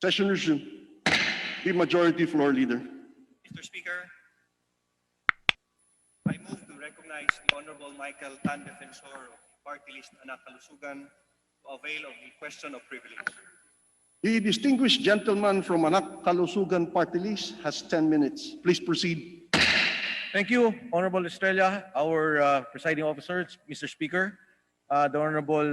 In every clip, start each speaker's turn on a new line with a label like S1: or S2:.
S1: Session resumed. The Majority Floor Leader.
S2: Mr. Speaker, I move to recognize the Honorable Michael Tan, Defensor of the Party List Anak Kalusugan, to avail of the question of privilege.
S1: The distinguished gentleman from Anak Kalusugan Party List has 10 minutes. Please proceed.
S3: Thank you, Honorable Estrella, our presiding officers, Mr. Speaker, the Honorable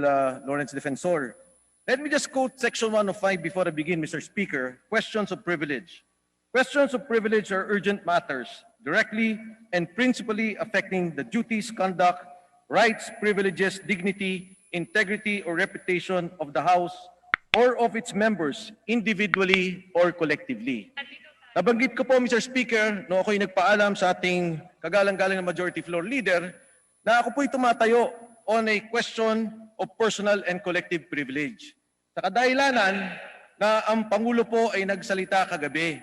S3: Lawrence Defensor. Let me just quote Section 105 before I begin, Mr. Speaker. Questions of privilege. Questions of privilege are urgent matters, directly and principally affecting the duties, conduct, rights, privileges, dignity, integrity, or reputation of the House or of its members, individually or collectively. Nabanggit ko po, Mr. Speaker, no ako'y nagpaalam sa ating kagalang-galang na Majority Floor Leader na ako po'y tumatayo on a question of personal and collective privilege. Sa kadahilanan na ang Pangulo po ay nagsalita kagabi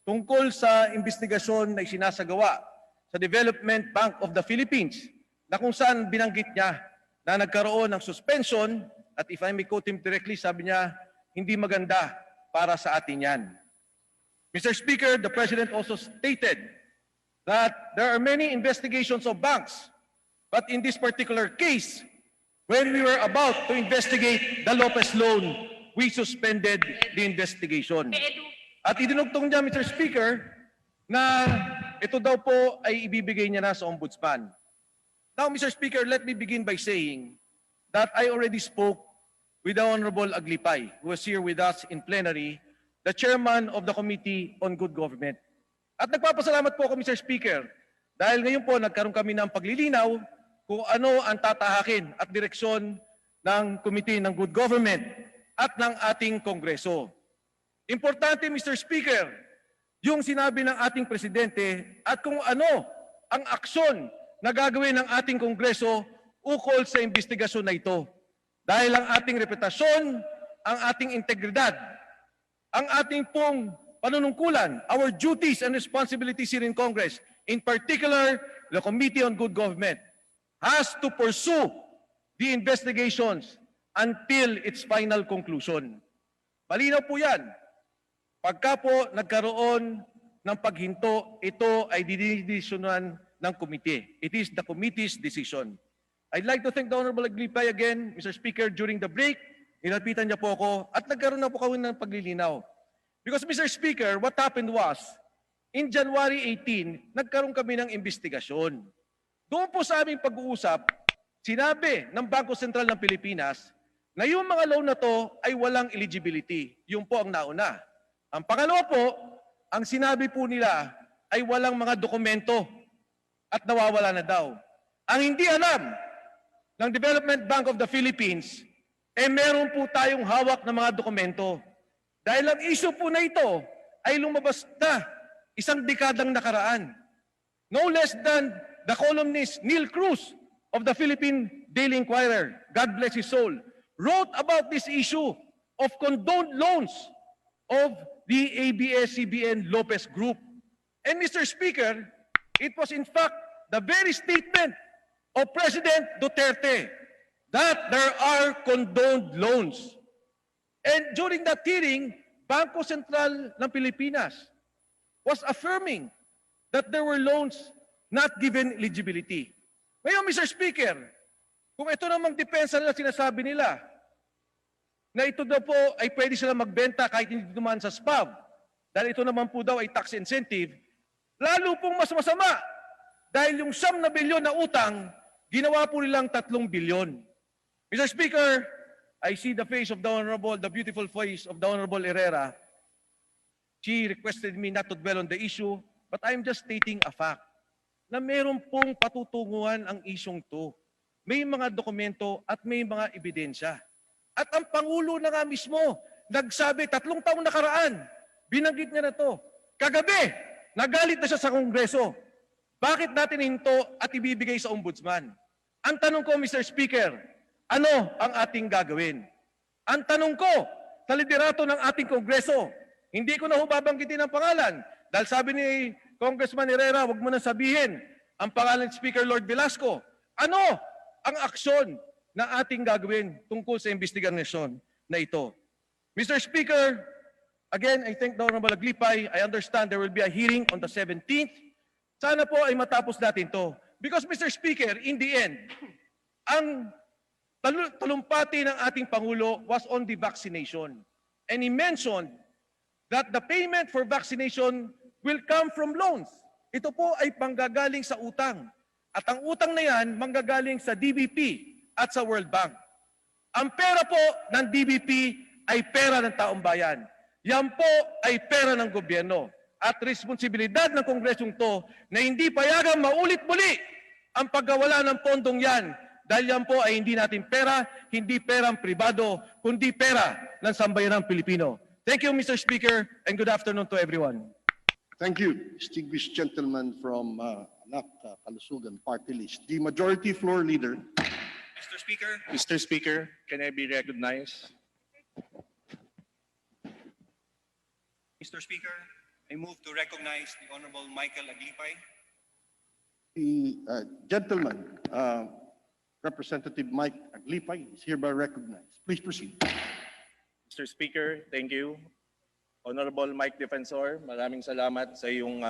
S3: tungkol sa investigasyon na isinasagawa sa Development Bank of the Philippines na kung saan binanggit niya na nagkaroon ng suspension at if I may quote him directly, sabi niya, hindi maganda para sa atin yan. Mr. Speaker, the President also stated that there are many investigations of banks, but in this particular case, when we were about to investigate the Lopez loan, we suspended the investigation. At idinugtong niya, Mr. Speaker, na ito daw po ay ibibigay niya na sa Ombudsman. Now, Mr. Speaker, let me begin by saying that I already spoke with the Honorable Aglipay, who was here with us in plenary, the Chairman of the Committee on Good Government. At nagpapasalamat po ako, Mr. Speaker, dahil ngayon po nagkaroon kami ng paglilinaw kung ano ang tatahakin at direksyon ng Committee ng Good Government at ng ating Kongreso. Importante, Mr. Speaker, yung sinabi ng ating Presidente at kung ano ang aksyon na gagawin ng ating Kongreso ukol sa investigasyon na ito. Dahil ang ating reputasyon, ang ating integridad, ang ating pong panunungkulan, our duties and responsibilities here in Congress, in particular, the Committee on Good Government, has to pursue the investigations until its final conclusion. Malinaw po yan. Pagka po nagkaroon ng paghinto, ito ay didesisyonan ng committee. It is the committee's decision. I'd like to thank the Honorable Aglipay again, Mr. Speaker, during the break. Nilapitan niya po ako at nagkaroon na po kami ng paglilinaw. Because, Mr. Speaker, what happened was, in January 18, nagkaroon kami ng investigasyon. Doon po sa aming pag-uusap, sinabi ng Bangko Sentral ng Pilipinas na yung mga loan na to ay walang eligibility. Yung po ang nauna. Ang pangalawa po, ang sinabi po nila ay walang mga dokumento at nawawala na daw. Ang hindi alam ng Development Bank of the Philippines, meron po tayong hawak na mga dokumento. Dahil ang issue po na ito ay lumabas na isang dekadang nakaraan. No less than the columnist Neil Cruz of the Philippine Daily Inquirer, God bless his soul, wrote about this issue of condoned loans of the Abs-Cbn Lopez Group. And Mr. Speaker, it was in fact the very statement of President Duterte that there are condoned loans. And during that hearing, Bangko Sentral ng Pilipinas was affirming that there were loans not given eligibility. Ngayon, Mr. Speaker, kung ito namang depensa nila sinasabi nila, na ito daw po ay pwede sila magbenta kahit hindi dumaan sa SPAV, dahil ito naman po daw ay tax incentive, lalo pong mas masama, dahil yung 9 bilyon na utang, ginawa po nilang 3 bilyon. Mr. Speaker, I see the face of the beautiful face of the Honorable Herrera. She requested me not to dwell on the issue, but I'm just stating a fact na meron pong patutunguhan ang isyong to. May mga dokumento at may mga ebidensya. At ang Pangulo na nga mismo, nagsabi 3 taong nakaraan, binanggit niya na to. Kagabi, nagalit na siya sa Kongreso. Bakit natin hinto at ibibigay sa Ombudsman? Ang tanong ko, Mr. Speaker, ano ang ating gagawin? Ang tanong ko, sa liderato ng ating Kongreso, hindi ko na babanggitin ang pangalan. Dahil sabi ni Congressman Herrera, wag mo na sabihin ang pangalan ni Speaker Lord Velasco. Ano ang aksyon na ating gagawin tungkol sa investigasyon na ito? Mr. Speaker, Again, I thank the Honorable Aglipay. I understand there will be a hearing on the 17th. Sana po ay matapos natin to. Because Mr. Speaker, in the end, ang talumpati ng ating Pangulo was on the vaccination. And he mentioned that the payment for vaccination will come from loans. Ito po ay panggagaling sa utang. At ang utang na yan, manggagaling sa DBP at sa World Bank. Ang pera po ng DBP ay pera ng taong bayan. Yan po ay pera ng gobyerno. At responsibilidad ng Kongresong to na hindi payagang maulit muli ang pagkawala ng pondong yan. Dahil yan po ay hindi natin pera, hindi perang pribado, kundi pera ng sambayanang Pilipino. Thank you, Mr. Speaker, and good afternoon to everyone.
S1: Thank you, distinguished gentleman from Anak Kalusugan Party List. The Majority Floor Leader.
S4: Mr. Speaker, can I be recognized?
S2: Mr. Speaker, I move to recognize the Honorable Michael Aglipay.
S1: The gentleman, Representative Mike Aglipay, is hereby recognized. Please proceed.
S4: Mr. Speaker, thank you. Honorable Mike Defensor, maraming salamat sa iyong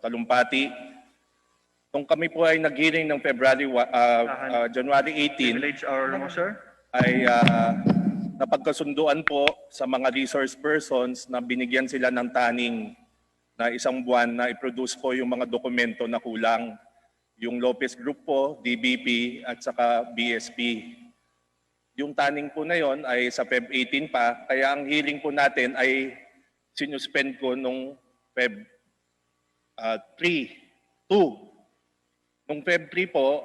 S4: talumpati. Nung kami po ay nag-hearing ng January 18,
S2: Village hour mo, sir.
S4: ay napagkasunduan po sa mga resource persons na binigyan sila ng taning na isang buwan na i-produce po yung mga dokumento na kulang. Yung Lopez Group po, DBP at saka BSP. Yung taning po na yon ay sa Feb 18 pa, kaya ang hearing po natin ay sinuspend ko nung Feb 2. Nung Feb 3 po,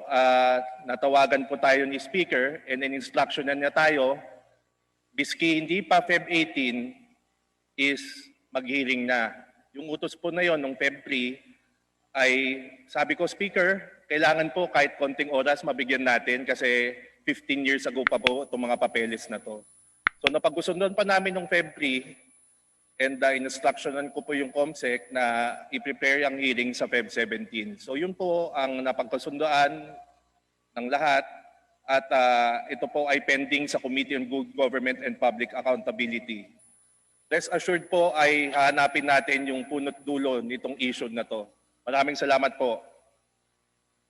S4: natawagan po tayo ni Speaker and in-instruction na niya tayo, biski hindi pa Feb 18 is mag-hearing na. Yung utos po na yon nung Feb 3 ay sabi ko, Speaker, kailangan po kahit konting oras mabigyan natin kasi 15 years ago pa po itong mga papeles na to. So napag-usundan pa namin nung Feb 3 and in-instructionan ko po yung COMSEC na i-prepare ang hearing sa Feb 17. So yun po ang napagkasundoan ng lahat at ito po ay pending sa Committee on Good Government and Public Accountability. Rest assured po ay hanapin natin yung punot dulo nitong issue na to. Maraming salamat po.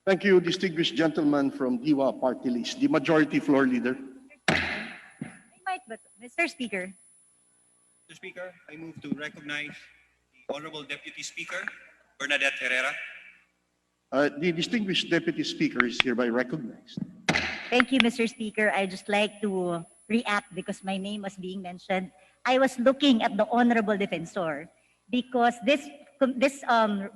S1: Thank you, distinguished gentleman from Diwa Party List. The Majority Floor Leader.
S5: Mr. Speaker,
S2: Mr. Speaker, I move to recognize the Honorable Deputy Speaker, Bernadette Herrera.
S1: The distinguished Deputy Speaker is hereby recognized.
S5: thank you, Mr. Speaker. I just like to react because my name was being mentioned. I was looking at the Honorable Defensor because this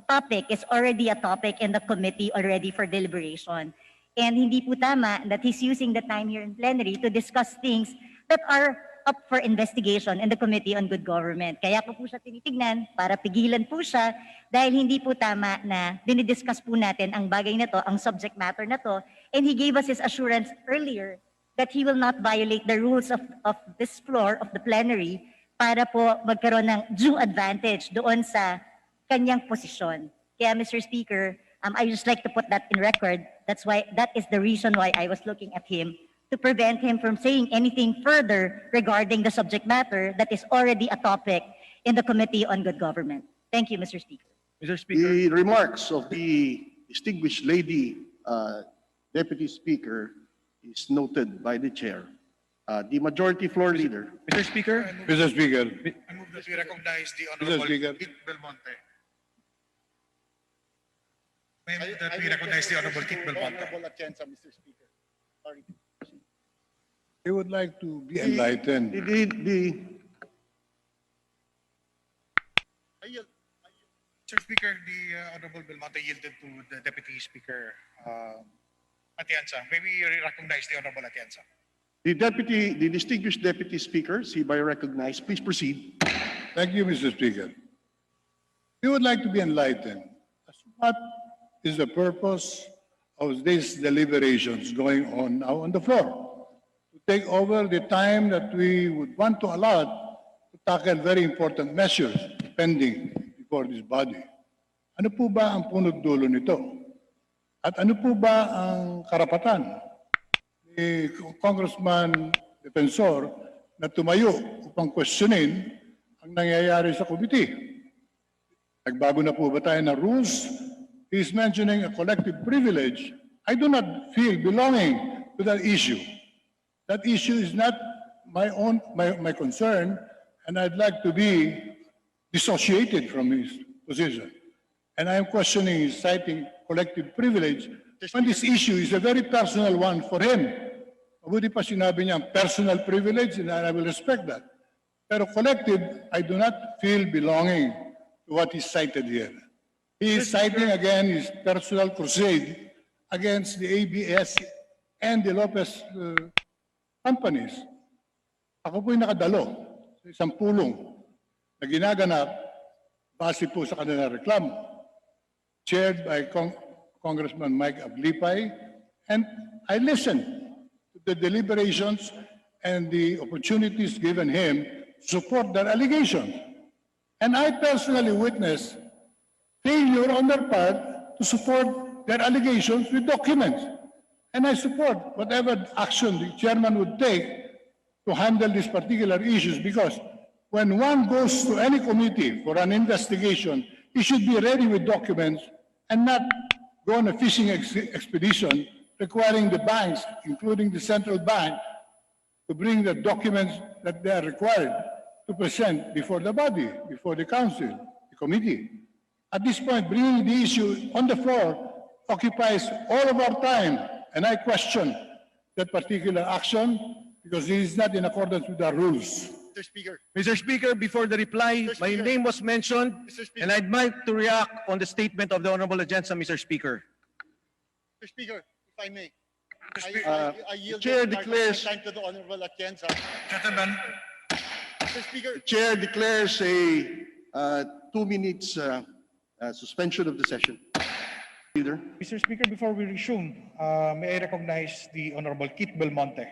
S5: topic is already a topic in the committee already for deliberation. And hindi po tama that he's using the time here in plenary to discuss things that are up for investigation in the Committee on Good Government. Kaya po siya tinitignan para pigilan po siya dahil hindi po tama na dinidiscuss po natin ang bagay na to, ang subject matter na to. And he gave us his assurance earlier that he will not violate the rules of this floor of the plenary para po magkaroon ng due advantage doon sa kanyang posisyon. Kaya Mr. Speaker, I just like to put that in record. That is the reason why I was looking at him to prevent him from saying anything further regarding the subject matter that is already a topic in the Committee on Good Government. Thank you, Mr. Speaker.
S3: Mr. Speaker.
S1: The remarks of the distinguished lady Deputy Speaker is noted by the Chair. The Majority Floor Leader.
S3: Mr. Speaker.
S6: Mr. Speaker,
S7: I move that we recognize the
S6: Mr.
S7: Honorable
S6: Speaker.
S7: Kit Belmonte. I move that we recognize the Honorable Kit Belmonte.
S6: Atienza, Mr. Speaker. Sorry. I would like to be enlightened.
S7: Mr. Speaker, the Honorable Belmonte yielded to the Deputy Speaker Atienza. May we recognize the Honorable Atienza?
S1: The distinguished Deputy Speaker is hereby recognized. Please proceed.
S6: Thank you, Mr. Speaker. We would like to be enlightened as to what is the purpose of these deliberations going on now on the floor. To take over the time that we would want to allot to tackle very important measures pending before this body. Ano po ba ang punot dulo nito? At ano po ba ang karapatan ni Congressman Defensor na tumayo upang questionin ang nangyayari sa committee. Nagbago na po ba tayo ng rules? He's mentioning a collective privilege. I do not feel belonging to that issue. That issue is not my concern, and I'd like to be dissociated from his position. And I am questioning his citing collective privilege when this issue is a very personal one for him. Mabuti pa sinabi niya personal privilege, and I will respect that. Pero collective, I do not feel belonging to what is cited here. He is citing again his personal crusade against the ABS and the Lopez companies. Ako po'y nakadalo sa isang pulong na ginaganap base po sa kanilang reklamo, chaired by Congressman Mike Aglipay, and I listened to the deliberations and the opportunities given him to support their allegations. And I personally witnessed failure on their part to support their allegations with documents. And I support whatever action the chairman would take to handle these particular issues, because when one goes to any committee for an investigation, he should be ready with documents and not go on a fishing expedition requiring the banks, including the central bank, to bring the documents that they are required to present before the body, before the council, the committee. At this point, bringing the issue on the floor occupies all of our time, and I question that particular action because it is not in accordance with our rules.
S7: Mr. Speaker,
S3: Mr. Speaker, before the reply,
S7: Mr.
S3: my
S7: Speaker.
S3: name was mentioned,
S7: Mr. Speaker.
S3: and I'd like to react on the statement of the Honorable Atienza, Mr. Speaker.
S7: Mr. Speaker, if I may. I yield
S1: Chair
S7: the
S1: declares-
S7: time to the Honorable Atienza.
S2: Gentlemen,
S7: Mr. Speaker,
S1: Chair declares a 2 minutes suspension of the session. Leader.
S8: Mr. Speaker, before we resume, may I recognize the Honorable Kit Belmonte.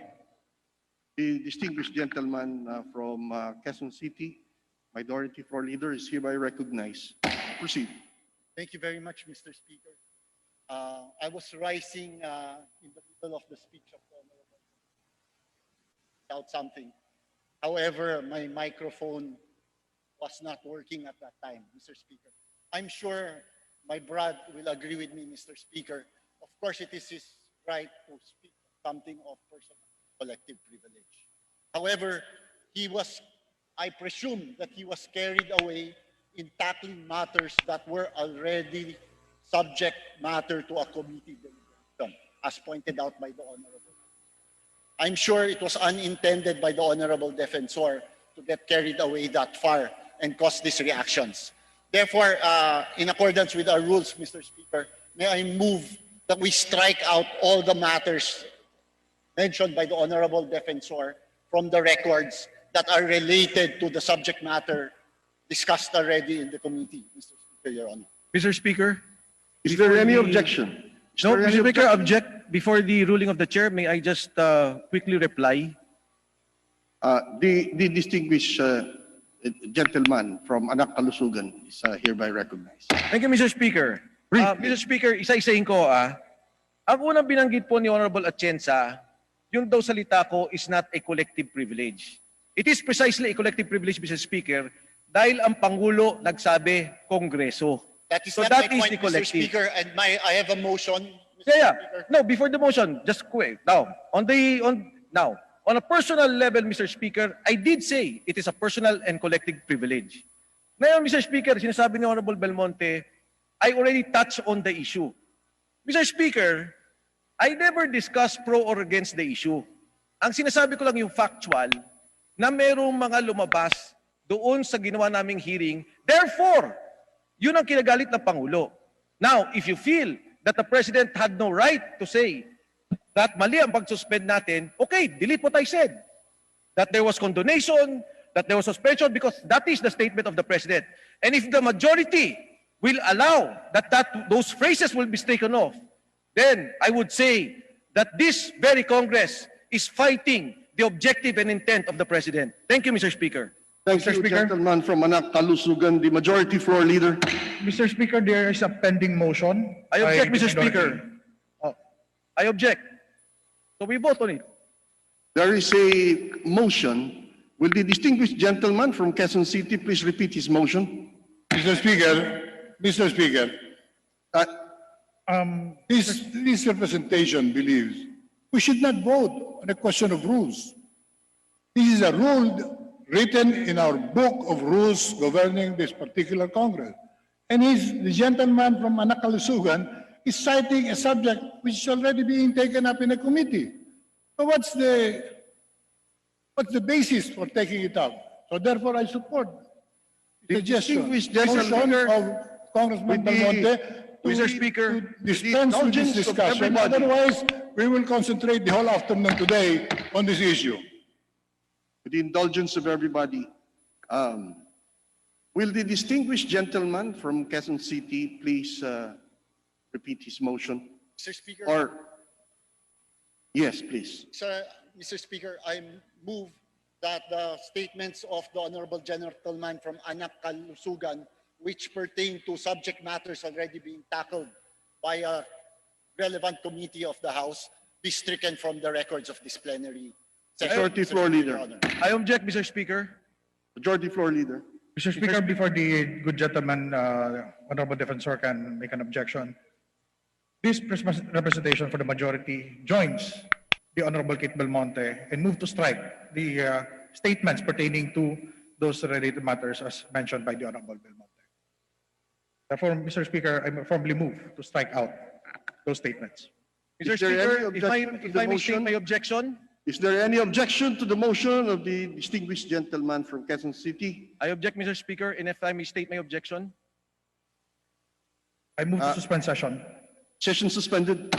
S1: The distinguished gentleman from Quezon City, Minority Floor Leader, is hereby recognized. Proceed.
S7: thank you very much, Mr. Speaker. I was rising in the middle of the speech of the Honorable without something. However, my microphone was not working at that time, Mr. Speaker. I'm sure my brother will agree with me, Mr. Speaker. Of course, it is his right to speak something of personal collective privilege. However, I presume that he was carried away in tackling matters that were already subject matter to a committee deliberation, as pointed out by the Honorable. I'm sure it was unintended by the Honorable Defensor to get carried away that far and cause these reactions. Therefore, in accordance with our rules, Mr. Speaker, may I move that we strike out all the matters mentioned by the Honorable Defensor from the records that are related to the subject matter discussed already in the committee, Mr. Speaker, Your Honor.
S3: Mr. Speaker?
S1: Is there any
S3: Before the-
S1: objection? Is
S3: No,
S1: there any
S3: Mr. Speaker,
S1: objection?
S3: object. Before the ruling of the chair, may I just quickly reply?
S1: The distinguished gentleman from Anak Kalusugan is hereby recognized.
S3: Thank you, Mr. Speaker. Mr. Speaker, isa-isahin ko. Ang unang binanggit po ni Honorable Atienza, yung daw salita ko is not a collective privilege. It is precisely a collective privilege, Mr. Speaker, dahil ang Pangulo nagsabi, Kongreso.
S7: That is
S3: So
S7: not
S3: that
S7: my
S3: is
S7: point,
S3: the
S7: Mr.
S3: collective.
S7: Speaker, and I have a motion, Mr.
S3: Yeah.
S7: Speaker.
S3: No, before the motion, just quick. Now, on a personal level, Mr. Speaker, I did say it is a personal and collective privilege. Ngayon, Mr. Speaker, sinasabi ni Honorable Belmonte, I already touched on the issue. Mr. Speaker, I never discussed pro or against the issue. Ang sinasabi ko lang yung factual na merong mga lumabas doon sa ginawa naming hearing. Therefore, yun ang kinagalit ng Pangulo. Now, if you feel that the President had no right to say that mali ang pag-suspend natin, okay, delete what I said. That there was condonation, that there was suspension, because that is the statement of the President. And if the majority will allow that those phrases will be taken off, then I would say that this very Congress is fighting the objective and intent of the President. Thank you, Mr. Speaker.
S1: Thank
S8: Mr.
S1: you,
S8: Speaker.
S1: gentleman from Anak Kalusugan, the Majority Floor Leader.
S8: Mr. Speaker, there is a pending motion.
S3: I object,
S8: by the
S3: Mr. Speaker.
S8: minority.
S3: I object. So we vote on it.
S1: There is a motion Will the distinguished gentleman from Quezon City please repeat his motion?
S6: Mr. Speaker, this representation believes we should not vote on a question of rules. This is a rule written in our book of rules governing this particular Congress. And the gentleman from Anakalusugan is citing a subject which is already being taken up in a committee. So what's the basis for taking it up? So therefore I support the suggestion
S1: distinguished
S6: motion
S1: gentleman
S6: of Congressman
S1: with the-
S6: Belmonte
S3: Mr. Speaker,
S6: to dispense with this
S1: indulgence of
S6: discussion.
S1: everybody.
S6: Otherwise, we will concentrate the whole afternoon today on this issue.
S1: With the indulgence of everybody, will the distinguished gentleman from Quezon City please repeat his motion?
S7: Mr. Speaker,
S1: Or, yes, please.
S7: Mr. Speaker, I move that the statements of the Honorable Gentleman from Anakalusugan, which pertain to subject matters already being tackled by a relevant committee of the House, be stricken from the records of this plenary.
S1: Majority
S7: Mr.
S1: Floor
S7: Speaker,
S1: Leader.
S7: Your Honor.
S3: I object, Mr. Speaker.
S1: Majority Floor Leader.
S8: Mr. Speaker, before the good gentleman, Honorable Defensor can make an objection, this representation for the majority joins the Honorable Kate Belmonte and move to strike the statements pertaining to those related matters as mentioned by the Honorable Belmonte. Therefore, Mr. Speaker, I formally move to strike out those statements.
S3: Mr.
S1: Is there any
S3: Speaker, if I
S1: objection to
S3: if
S1: the
S3: I may state
S1: motion?
S3: my objection,
S1: Is there any objection to the motion of the distinguished gentleman from Quezon City?
S3: I object, Mr. Speaker, and if I may state my objection,
S8: I move to suspend session.
S1: Session suspended.